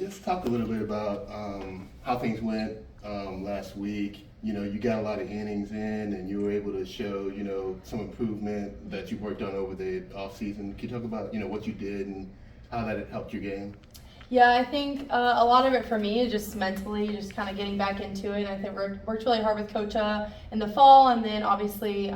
Let's talk a little bit about how things went last week. You got a lot of innings in, and you were able to show, some improvement that you worked on over the off season. Can you talk about, what you did and how that helped your game? Yeah, I think a lot of it for me is just mentally, just kind of getting back into it. I think we worked really hard with Coach in the fall, and then obviously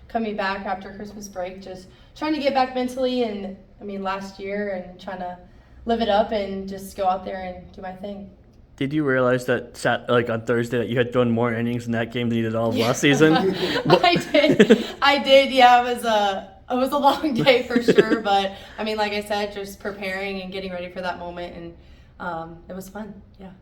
coming back after Christmas break, just trying to get back mentally. And last year, and trying to live it up and just go out there and do my thing. Did you realize that on Thursday that you had thrown more innings in that game than you did all of last season? I did. Yeah, it was a long day for sure. But like I said, just preparing and getting ready for that moment, and it was fun. Yeah.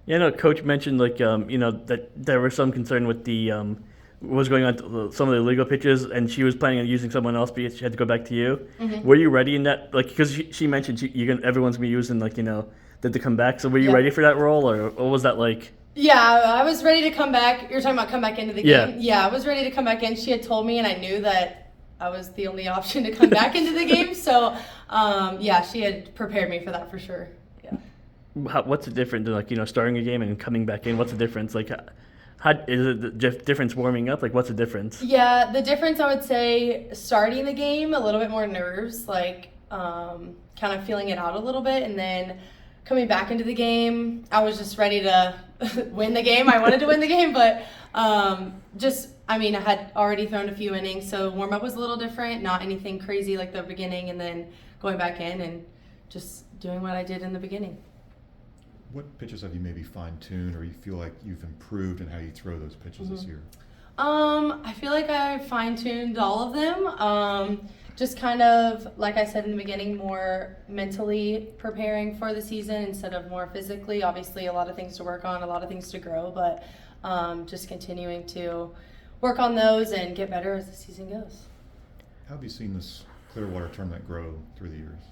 Yeah, no. Coach mentioned that there was some concern with the what was going on to some of the illegal pitches, and she was planning on using someone else, but she had to go back to you. Mm-hmm. Were you ready in that? Because she mentioned everyone's gonna be using that to come back. So were you ready for that role, or what was that like? Yeah, I was ready to come back. You're talking about come back into the game? Yeah, I was ready to come back in. She had told me, and I knew that I was the only option to come back into the game. So, she had prepared me for that for sure. Yeah. What's the difference, starting a game and coming back in? What's the difference? How is it the difference warming up? What's the difference? Yeah, the difference I would say starting the game, a little bit more nerves, kind of feeling it out a little bit, and then coming back into the game, I was just ready to win the game. I wanted to win the game, but I had already thrown a few innings, so warm-up was a little different, not anything crazy like the beginning, and then going back in and just doing what I did in the beginning. What pitches have you maybe fine-tuned, or you feel like you've improved in how you throw those pitches this year? I feel like I fine-tuned all of them. Just kind of, like I said in the beginning, more mentally preparing for the season instead of more physically. Obviously, a lot of things to work on, a lot of things to grow, but just continuing to work on those and get better as the season goes. How have you seen this Clearwater tournament grow through the years?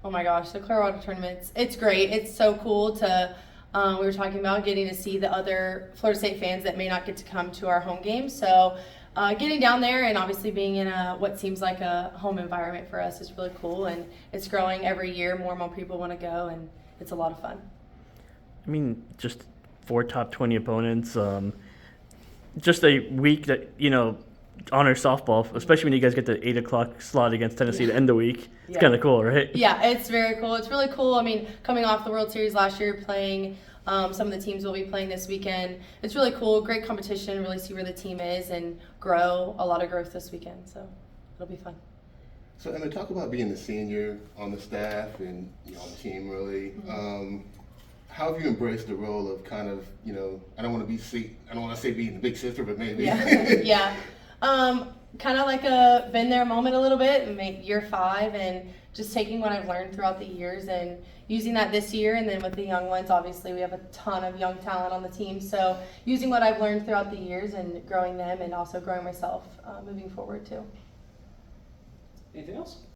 Oh my gosh, the Clearwater tournament, it's great. It's so cool to, we were talking about getting to see the other Florida State fans that may not get to come to our home games. So getting down there and obviously being in what seems like a home environment for us is really cool, and it's growing every year. More and more people want to go, and it's a lot of fun. Just 4 top 20 opponents. Just a week that, honor softball, especially when you guys get the 8 o'clock slot against Tennessee to end the week. It's kind of cool, right? Yeah, it's very cool. It's really cool. Coming off the World Series last year, playing some of the teams we'll be playing this weekend. It's really cool. Great competition. Really see where the team is and grow. A lot of growth this weekend, so it'll be fun. So, Emma, talk about being the senior on the staff and on the team, really. Mm-hmm. How have you embraced the role of kind of, I don't want to say being the big sister, but maybe. Yeah. Kind of like a been there moment a little bit, year 5, and just taking what I've learned throughout the years and using that this year. And then with the young ones, obviously we have a ton of young talent on the team, so using what I've learned throughout the years and growing them and also growing myself moving forward too. Anything else?